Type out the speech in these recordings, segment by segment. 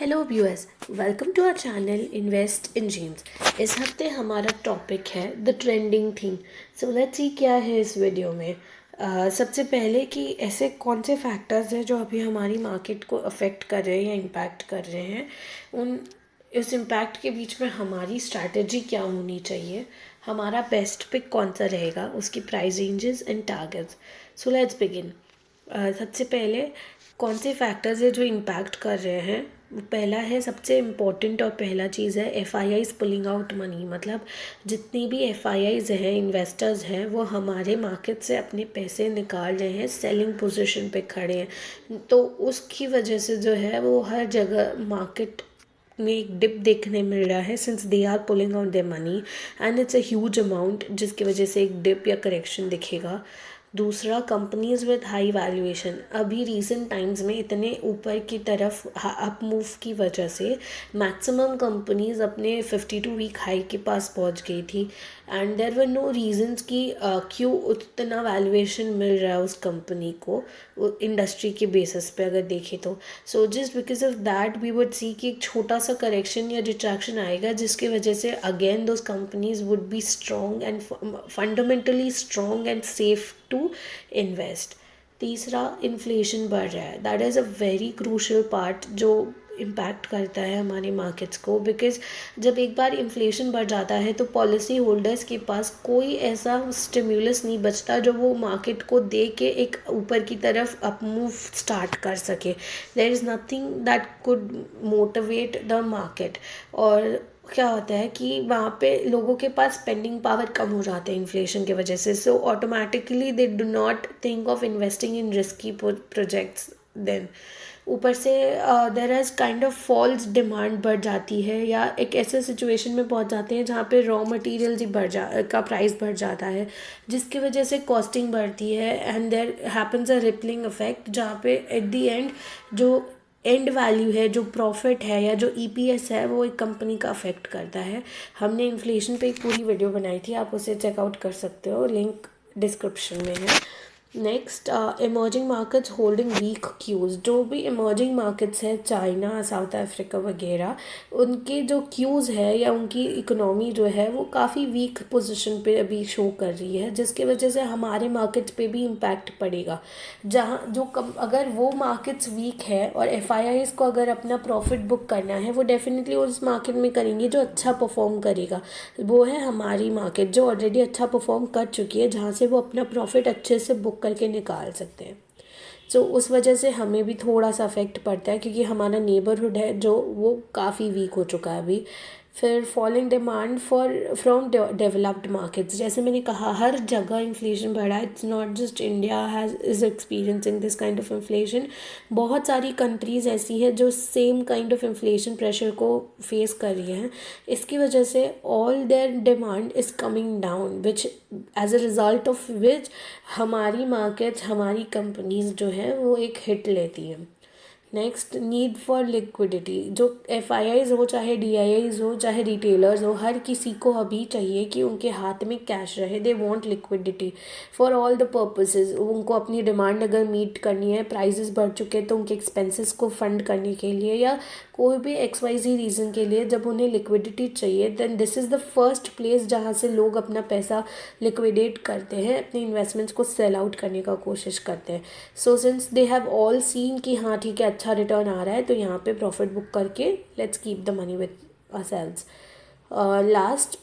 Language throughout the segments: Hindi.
Hello viewers, welcome to our channel invest in genes. इस हफ्ते हमारा टॉपिक है the trending thing. So let's see क्या है इस वीडियो में। सबसे पहले कि ऐसे कौन से फैक्टर्स हैं जो अभी हमारी मार्केट को अफेक्ट कर रहे हैं या इम्पैक्ट कर रहे हैं। इस इम्पैक्ट के बीच में हमारी स्ट्रैटेजी क्या होनी चाहिए, हमारा बेस्ट पिक कौन सा रहेगा, उसकी price ranges and targets. So let's begin. सबसे पहले कौन से फैक्टर्स है जो इम्पैक्ट कर रहे हैं। पहला है, सबसे इम्पोर्टेंट और पहला चीज़ है F I eyes pulling out money. मतलब जितनी भी एफ आई आईज हैं, इन्वेस्टर्स हैं, वो हमारे मार्केट से अपने पैसे निकाल रहे हैं, सेलिंग पोजीशन पे खड़े हैं। तो उसकी वजह से जो है वो हर जगह मार्केट में एक डिप देखने मिल रहा है, since they are pulling out their money and it's a huge amount, जिसकी वजह से एक डिप या करेक्शन दिखेगा। दूसरा, कंपनीज विद हाई वैल्यूएशन। अभी रीसेंट टाइम्स में इतने ऊपर की तरफ अप मूव की वजह से मैक्सिमम कंपनीज अपने 52 वीक हाई के पास पहुंच गई थी and there were no reasons कि क्यों उतना वैल्यूएशन मिल रहा है उस कंपनी को इंडस्ट्री के बेसिस पे अगर देखें तो। So just because of that we would see कि एक छोटा सा करेक्शन या डिट्रैक्शन आएगा, जिसकी वजह से again those companies would be strong and fundamentally strong and safe to invest. तीसरा, इन्फ्लेशन बढ़ रहा है। That is a very crucial part जो इम्पैक्ट करता है हमारे मार्केट्स को, बिकॉज जब एक बार इन्फ्लेशन बढ़ जाता है तो पॉलिसी होल्डर्स के पास कोई ऐसा स्टिम्युलस नहीं बचता जो वो मार्केट को दे के एक ऊपर की तरफ अप मूव स्टार्ट कर सके। There is nothing that could motivate the market. और क्या होता है कि वहाँ पे लोगों के पास स्पेंडिंग पावर कम हो जाते हैं इन्फ्लेशन की वजह से। So automatically they do not think of investing in risky projects then. ऊपर से there is kind of false demand बढ़ जाती है, या एक ऐसे सिचुएशन में पहुंच जाते हैं जहाँ पे रॉ मटेरियल्स ही का प्राइस बढ़ जाता है, जिसकी वजह से कॉस्टिंग बढ़ती है and there happens a rippling effect, जहाँ पे एट द एंड जो एंड वैल्यू है, जो प्रॉफिट है या जो ईपीएस है, वो एक कंपनी का अफेक्ट करता है। हमने इन्फ्लेशन पे एक पूरी वीडियो बनाई थी, आप उसे चेकआउट कर सकते हो, लिंक डिस्क्रिप्शन में है। Next, emerging markets holding weak cues. जो भी इमर्जिंग मार्केट्स है, चाइना, साउथ अफ्रीका वगैरह, उनके जो क्यूज़ है या उनकी इकोनॉमी जो है वो काफ़ी वीक पोजीशन पे अभी शो कर रही है, जिसकी वजह से हमारे मार्केट्स पे भी इम्पैक्ट पड़ेगा। जहाँ जो अगर वो मार्केट्स वीक है और एफ आई आईज को अगर अपना प्रॉफिट बुक करना है, वो डेफिनेटली उस मार्केट में करेंगे जो अच्छा परफॉर्म करेगा। वो है हमारी मार्केट जो ऑलरेडी अच्छा परफॉर्म कर चुकी है, जहाँ से वो अपना प्रॉफिट अच्छे से बुक करके निकाल सकते हैं। सो उस वजह से हमें भी थोड़ा सा अफेक्ट पड़ता है, क्योंकि हमारा नेबरहुड है जो वो काफ़ी वीक हो चुका है अभी। फिर falling demand from developed markets. जैसे मैंने कहा, हर जगह इन्फ्लेशन बढ़ा है। It's not just India has is experiencing this kind of inflation. बहुत सारी कंट्रीज़ ऐसी है जो same kind of inflation pressure को फेस कर रही हैं। इसकी वजह से all their demand is coming down, which as a result of which हमारी मार्केट्स, हमारी कंपनीज जो हैं वो एक हिट लेती हैं। Next, need for liquidity. जो एफ आई आईज हो, चाहे डी आई आईज हो, चाहे रिटेलर्स हो, हर किसी को अभी चाहिए कि उनके हाथ में कैश रहे। They want liquidity for all the purposes. उनको अपनी डिमांड अगर मीट करनी है, प्राइसेस बढ़ चुके हैं तो उनके एक्सपेंसेस को फंड करने के लिए या कोई भी एक्स वाई जी रीज़न के लिए जब उन्हें लिक्विडिटी चाहिए, then this is the first place जहाँ से लोग अपना पैसा लिक्विडेट करते हैं, अपने इन्वेस्टमेंट्स को सेल आउट करने का कोशिश करते हैं। So since they have all scene कि हाँ ठीक है, अच्छा रिटर्न आ रहा है, तो यहाँ पे प्रॉफिट बुक करके let's keep the money with ourselves. Last,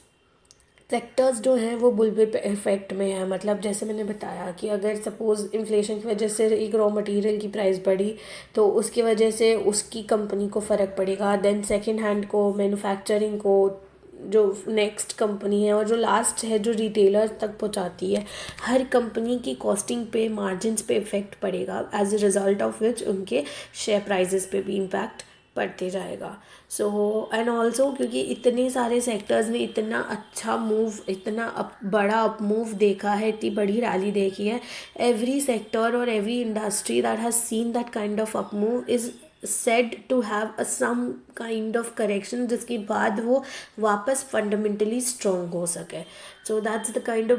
sectors जो हैं वो बुलविप इफेक्ट में है। मतलब जैसे मैंने बताया कि अगर सपोज़ इन्फ्लेशन की वजह से एक रॉ मटेरियल की प्राइस बढ़ी, तो उसकी वजह से उसकी कंपनी को फ़र्क पड़ेगा, देन सेकंड हैंड को, मैन्युफैक्चरिंग को, जो नेक्स्ट कंपनी है, और जो लास्ट है जो रिटेलर तक पहुंचाती है, हर कंपनी की कॉस्टिंग पे, मार्जिन्स पे इफेक्ट पड़ेगा, as a result of which उनके शेयर प्राइजेस पे भी इम्पैक्ट पड़ते जाएगा। सो एंड ऑल्सो क्योंकि इतने सारे सेक्टर्स ने इतना अच्छा मूव, इतना बड़ा अप मूव देखा है, इतनी बड़ी रैली देखी है, एवरी सेक्टर और every industry that has seen that kind of up move is said to have a some kind of correction, जिसके बाद वो वापस फंडामेंटली स्ट्रॉन्ग हो सके। So that's the kind of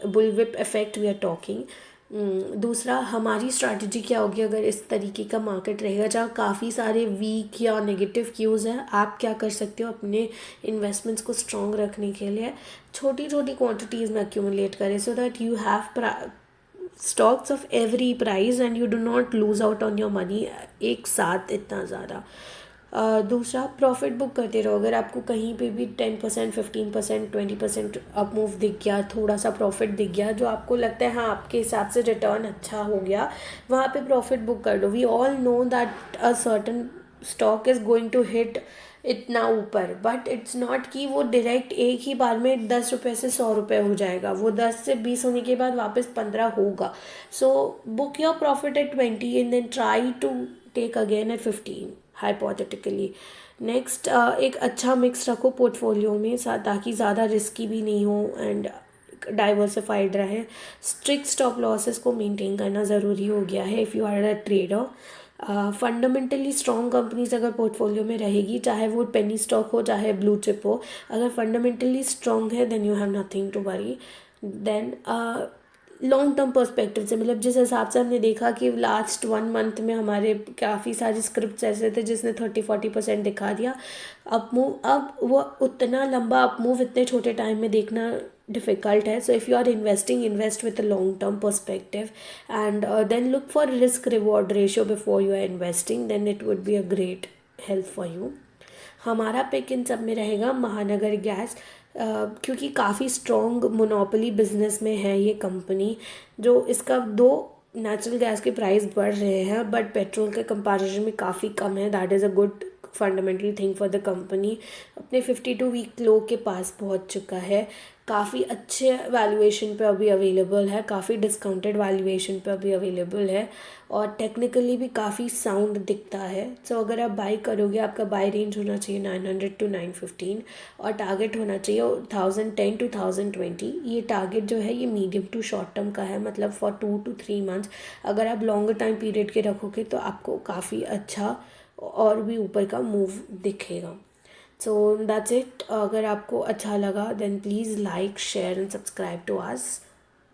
bullwhip effect we are talking. दूसरा हमारी स्ट्रैटेजी क्या होगी अगर इस तरीके का मार्केट रहेगा जहाँ काफ़ी सारे वीक या नेगेटिव क्यूज़ हैं। आप क्या कर सकते हो अपने इन्वेस्टमेंट्स को स्ट्रॉन्ग रखने के लिए, छोटी छोटी क्वांटिटीज़ में एक्यूमुलेट करें so that you have stocks of every price and you do not lose out on your money एक साथ इतना ज़्यादा। दूसरा प्रॉफिट बुक करते रहो। अगर आपको कहीं पे भी 10%, 15%, 20% अप मूव दिख गया, थोड़ा सा प्रॉफिट दिख गया जो आपको लगता है हाँ आपके हिसाब से रिटर्न अच्छा हो गया, वहाँ पे प्रॉफिट बुक कर दो। We all know that a certain stock is going to hit इतना ऊपर, बट इट्स नॉट कि वो डायरेक्ट एक ही बार में 10 रुपये से 100 रुपये हो जाएगा। वो 10 से 20 होने के बाद वापस 15 होगा। So book your profit at 20 and then try to take again at 15 hypothetically. Next, एक अच्छा मिक्स रखो पोर्टफोलियो में ताकि ज़्यादा रिस्की भी नहीं हो एंड डाइवर्सिफाइड रहे। स्ट्रिक्ट स्टॉप लॉसेस को मेंटेन करना ज़रूरी हो गया है if you are a trader. Fundamentally strong companies अगर पोर्टफोलियो में रहेगी, चाहे वो पेनी स्टॉक हो चाहे ब्लू चिप हो, अगर फंडामेंटली स्ट्रॉन्ग है then you have nothing to worry. Then long term perspective से, मतलब जिस हिसाब से हमने देखा कि लास्ट 1 मंथ में हमारे काफ़ी सारे स्क्रिप्ट्स ऐसे थे जिसने 30-40% दिखा दिया अप मूव। अब वो उतना लंबा अप मूव इतने छोटे टाइम में देखना डिफ़िकल्ट है। So if you are investing, invest with a long term perspective and then look for risk reward ratio before you are investing, then it would be a great help for you. हमारा पिक इन सब में रहेगा महानगर गैस, क्योंकि काफ़ी स्ट्रॉन्ग मोनोपोली बिजनेस में है ये कंपनी। जो इसका दो नेचुरल गैस के प्राइस बढ़ रहे हैं बट पेट्रोल के कंपैरिजन में काफ़ी कम है। That is a good fundamental thing for the company. अपने 52 वीक लो के पास पहुंच चुका है, काफ़ी अच्छे वैल्यूएशन पे अभी अवेलेबल है, काफ़ी डिस्काउंटेड वैल्यूएशन पे अभी अवेलेबल है और टेक्निकली भी काफ़ी साउंड दिखता है। सो अगर आप बाई करोगे, आपका बाई रेंज होना चाहिए 900 to 915 और टारगेट होना चाहिए 1010 to 1020। ये टारगेट जो है ये मीडियम टू शॉर्ट टर्म का है, मतलब फॉर 2 to 3 मंथ्स। अगर आप लॉन्गर टाइम पीरियड के रखोगे तो आपको काफ़ी अच्छा और भी ऊपर का मूव दिखेगा। So that's it. अगर आपको अच्छा लगा then please like, share and subscribe to us.